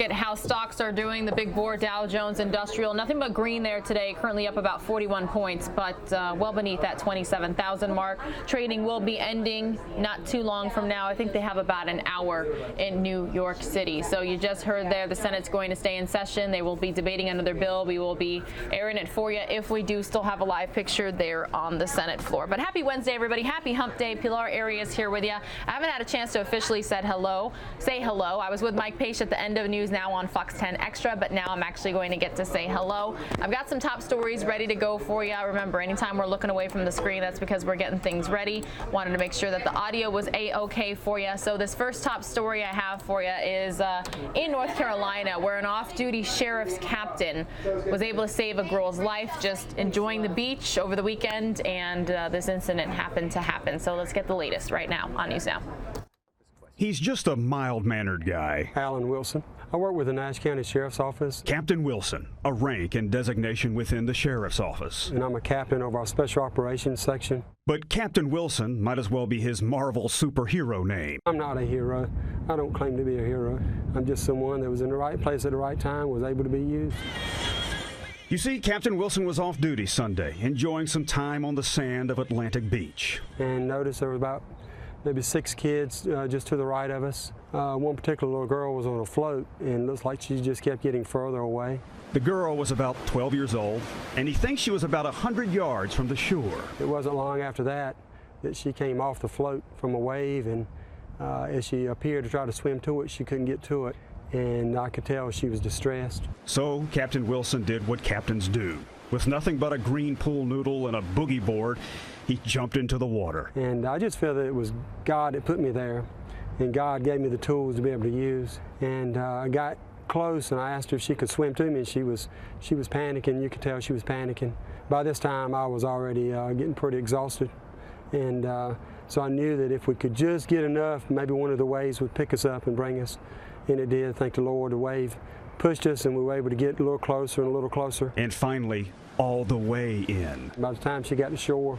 At how stocks are doing, the big board Dow Jones Industrial, nothing but green there today, currently up about 41 points, but well beneath that 27,000 mark. Trading will be ending not too long from now. I think they have about an hour in New York City. So you just heard there, the Senate's going to stay in session. They will be debating another bill. We will be airing it for you if we do still have a live picture there on the Senate floor. But happy Wednesday, everybody. Happy Hump Day. Pilar Arias here with you. I haven't had a chance to officially say hello. I was with Mike Page at the end of News Now on Fox 10 Extra, but now I'm actually going to get to say hello. I've got some top stories ready to go for you. Remember, anytime we're looking away from the screen, that's because we're getting things ready. Wanted to make sure that the audio was A-OK for you. So this first top story I have for you is in North Carolina, where an off-duty sheriff's captain was able to save a girl's life just enjoying the beach over the weekend, and this incident happened to happen. So let's get the latest right now on News Now. He's just a mild-mannered guy. Alan Wilson. I work with the Nash County Sheriff's Office. Captain Wilson, a rank and designation within the Sheriff's Office. And I'm a captain of our Special Operations Section. But Captain Wilson might as well be his Marvel superhero name. I'm not a hero. I don't claim to be a hero. I'm just someone that was in the right place at the right time, was able to be used. You see, Captain Wilson was off duty Sunday, enjoying some time on the sand of Atlantic Beach. And noticed there was about maybe 6 kids just to the right of us. One particular little girl was on a float, and looks like she just kept getting further away. The girl was about 12 years old, and he thinks she was about 100 yards from the shore. It wasn't long after that she came off the float from a wave, and as she appeared to try to swim to it, she couldn't get to it, and I could tell she was distressed. So Captain Wilson did what captains do. With nothing but a green pool noodle and a boogie board, he jumped into the water. And I just feel that it was God that put me there, and God gave me the tools to be able to use. And I got close, and I asked her if she could swim to me, and she was panicking. You could tell she was panicking. By this time, I was already getting pretty exhausted, and so I knew that if we could just get enough, maybe one of the waves would pick us up and bring us. And it did. Thank the Lord, the wave pushed us, and we were able to get a little closer and a little closer. And finally, all the way in. By the time she got to shore,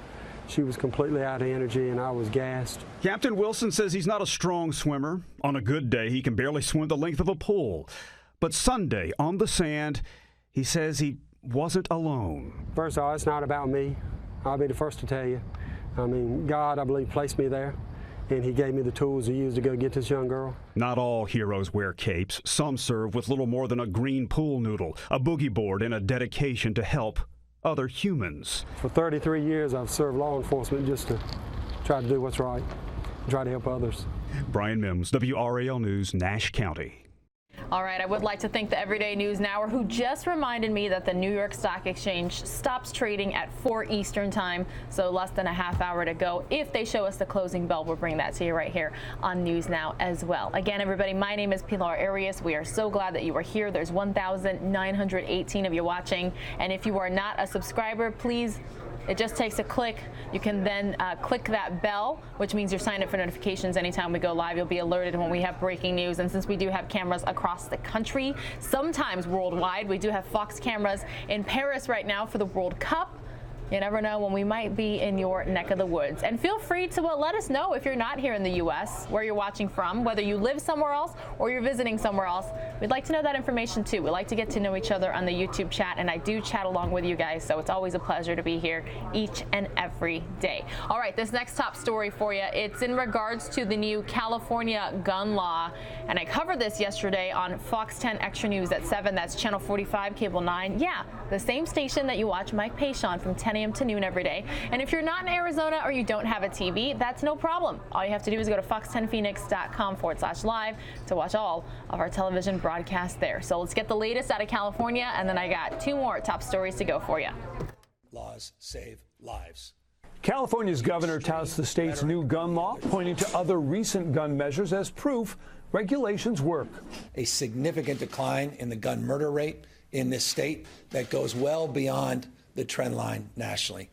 she was completely out of energy, and I was gassed. Captain Wilson says he's not a strong swimmer. On a good day, he can barely swim the length of a pool. But Sunday, on the sand, he says he wasn't alone. First of all, it's not about me. I'll be the first to tell you. I mean, God, I believe, placed me there, and he gave me the tools to use to go get this young girl. Not all heroes wear capes. Some serve with little more than a green pool noodle, a boogie board, and a dedication to help other humans. For 33 years, I've served law enforcement just to try to do what's right, try to help others. Brian Mims, WRAL News, Nash County. All right, I would like to thank the Everyday News Nower, who just reminded me that the New York Stock Exchange stops trading at 4 Eastern time, so less than a half hour to go. If they show us the closing bell, we'll bring that to you right here on News Now as well. Again, everybody, my name is Pilar Arias. We are so glad that you are here. There's 1,918 of you watching, and if you are not a subscriber, please, it just takes a click. You can then click that bell, which means you're signed up for notifications anytime we go live. You'll be alerted when we have breaking news. And since we do have cameras across the country, sometimes worldwide, we do have Fox cameras in Paris right now for the World Cup. You never know when we might be in your neck of the woods. And feel free to let us know if you're not here in the U.S., where you're watching from, whether you live somewhere else or you're visiting somewhere else. We'd like to know that information, too. We like to get to know each other on the YouTube chat, and I do chat along with you guys, so it's always a pleasure to be here each and every day. All right, this next top story for you, it's in regards to the new California gun law, and I covered this yesterday on Fox 10 Extra News at 7. That's Channel 45, Cable 9. Yeah, the same station that you watch Mike Page on from 10 a.m. to noon every day. And if you're not in Arizona or you don't have a TV, that's no problem. All you have to do is go to fox10phoenix.com/live to watch all of our television broadcasts there. So let's get the latest out of California, and then I got 2 more top stories to go for you. Laws save lives. California's governor touts the state's new gun law, pointing to other recent gun measures as proof regulations work. A significant decline in the gun murder rate in this state that goes well beyond the trend line nationally.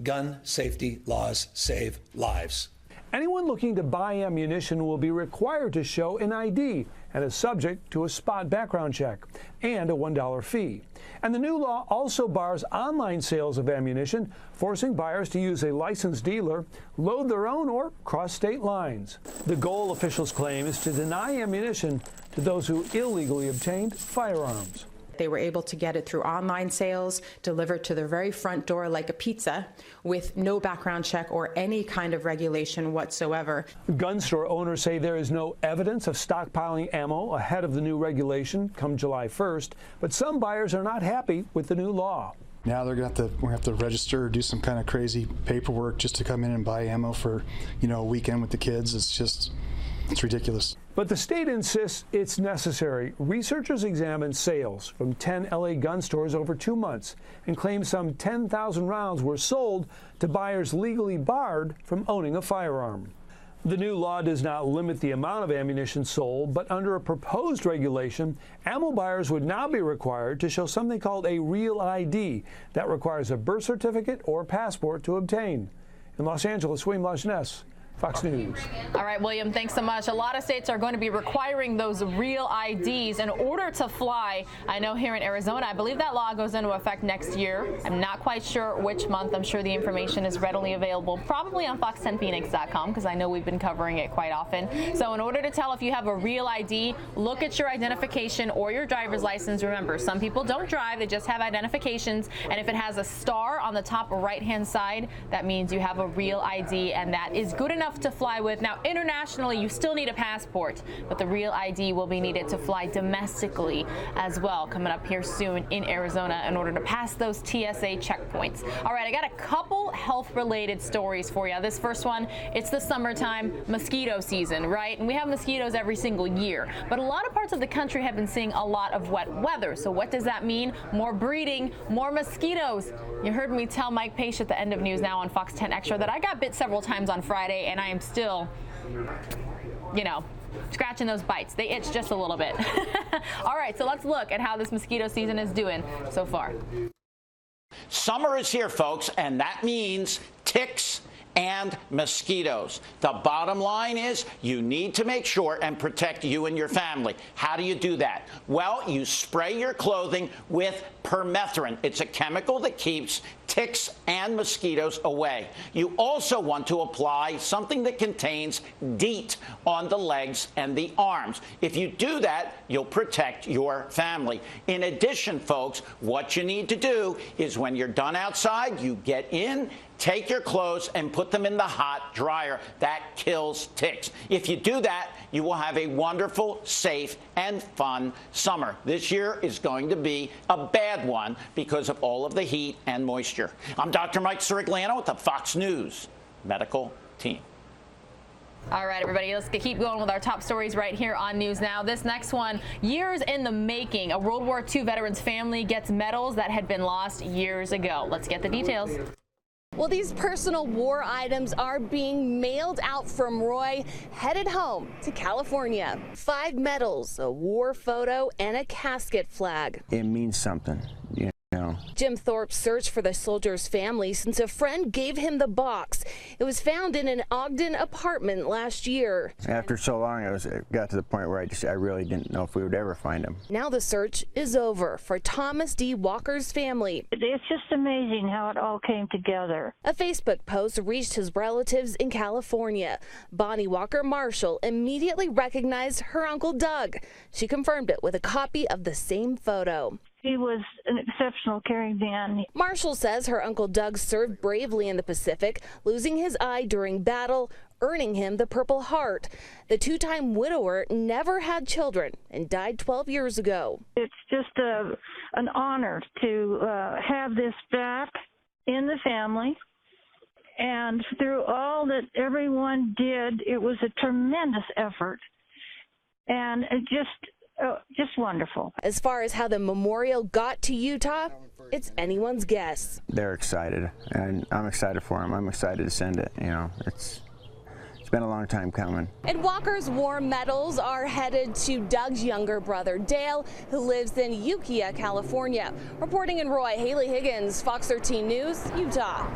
Gun safety laws save lives. Anyone looking to buy ammunition will be required to show an ID and is subject to a spot background check and a $1 fee. And the new law also bars online sales of ammunition, forcing buyers to use a licensed dealer, load their own, or cross state lines. The goal, officials claim, is to deny ammunition to those who illegally obtained firearms. They were able to get it through online sales, delivered to their very front door like a pizza, with no background check or any kind of regulation whatsoever. Gun store owners say there is no evidence of stockpiling ammo ahead of the new regulation come July 1st, but some buyers are not happy with the new law. Now we're going to have to register or do some kind of crazy paperwork just to come in and buy ammo for, a weekend with the kids. It's ridiculous. But the state insists it's necessary. Researchers examined sales from 10 LA gun stores over 2 months and claim some 10,000 rounds were sold to buyers legally barred from owning a firearm. The new law does not limit the amount of ammunition sold, but under a proposed regulation, ammo buyers would now be required to show something called a real ID that requires a birth certificate or passport to obtain. In Los Angeles, William Lajeunesse, Fox News. All right, William, thanks so much. A lot of states are going to be requiring those real IDs in order to fly. I know here in Arizona, I believe that law goes into effect next year. I'm not quite sure which month. I'm sure the information is readily available, probably on fox10phoenix.com, because I know we've been covering it quite often. So in order to tell if you have a real ID, look at your identification or your driver's license. Remember, some people don't drive, they just have identifications. And if it has a star on the top right-hand side, that means you have a real ID, and that is good enough to fly with. Now, internationally, you still need a passport, but the real ID will be needed to fly domestically as well, coming up here soon in Arizona in order to pass those TSA checkpoints. All right, I got a couple health-related stories for you. This first one, it's the summertime mosquito season, right? And we have mosquitoes every single year, but a lot of parts of the country have been seeing a lot of wet weather. So what does that mean? More breeding, more mosquitoes. You heard me tell Mike Page at the end of News Now on Fox 10 Extra that I got bit several times on Friday, and I am still, scratching those bites. They itch just a little bit. All right, so let's look at how this mosquito season is doing so far. Summer is here, folks, and that means ticks and mosquitoes. The bottom line is you need to make sure and protect you and your family. How do you do that? Well, you spray your clothing with permethrin. It's a chemical that keeps ticks and mosquitoes away. You also want to apply something that contains DEET on the legs and the arms. If you do that, you'll protect your family. In addition, folks, what you need to do is when you're done outside, you get in, take your clothes and put them in the hot dryer. That kills ticks. If you do that, you will have a wonderful, safe, and fun summer. This year is going to be a bad one because of all of the heat and moisture. I'm Dr. Mike Sirigliano with the Fox News Medical Team. All right, everybody, let's keep going with our top stories right here on News Now. This next one, years in the making. A World War II veteran's family gets medals that had been lost years ago. Let's get the details. Well, these personal war items are being mailed out from Roy, headed home to California. 5 medals, a war photo, and a casket flag. It means something, you know. Jim Thorpe searched for the soldier's family since a friend gave him the box. It was found in an Ogden apartment last year. After so long, it got to the point where I really didn't know if we would ever find him. Now the search is over for Thomas D. Walker's family. It's just amazing how it all came together. A Facebook post reached his relatives in California. Bonnie Walker Marshall immediately recognized her Uncle Doug. She confirmed it with a copy of the same photo. He was an exceptional caring man. Marshall says her Uncle Doug served bravely in the Pacific, losing his eye during battle, earning him the Purple Heart. The 2-time widower never had children and died 12 years ago. It's just an honor to have this back in the family. And through all that everyone did, it was a tremendous effort. And it just wonderful. As far as how the memorial got to Utah, it's anyone's guess. They're excited, and I'm excited for them. I'm excited to send it. It's been a long time coming. And Walker's war medals are headed to Doug's younger brother, Dale, who lives in Ukiah, California. Reporting in Roy, Haley Higgins, Fox 13 News, Utah.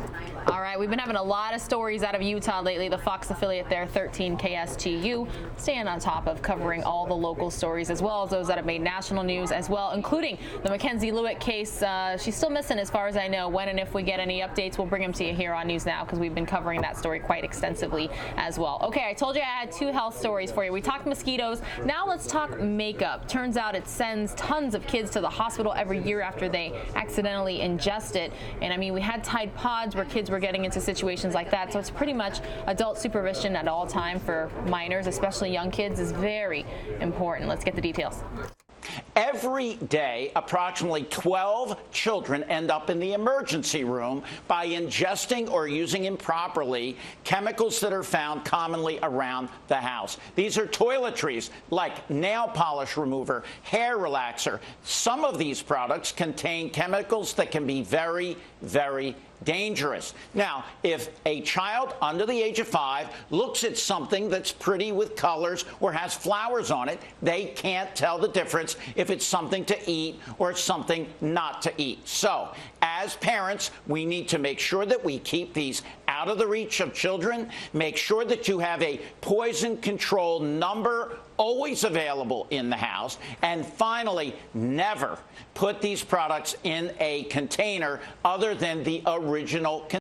All right, we've been having a lot of stories out of Utah lately. The Fox affiliate there, 13 KSTU, staying on top of covering all the local stories as well as those that have made national news as well, including the Mackenzie Lewitt case. She's still missing as far as I know. When and if we get any updates, we'll bring them to you here on News Now because we've been covering that story quite extensively as well. well. Okay, I told you I had 2 health stories for you. We talked mosquitoes. Now let's talk makeup. Turns out it sends tons of kids to the hospital every year after they accidentally ingest it. And I mean, we had Tide Pods where kids were getting into situations like that. So it's pretty much adult supervision at all time for minors, especially young kids, is very important. Let's get the details. Every day, approximately 12 children end up in the emergency room by ingesting or using improperly chemicals that are found commonly around the house. These are toiletries like nail polish remover, hair relaxer. Some of these products contain chemicals that can be very, very dangerous. Now, if a child under the age of 5 looks at something that's pretty with colors or has flowers on it, they can't tell the difference if it's something to eat or something not to eat. So, as parents, we need to make sure that we keep these out of the reach of children. Make sure that you have a poison control number always available in the house. And finally, never put these products in a container other than the original container.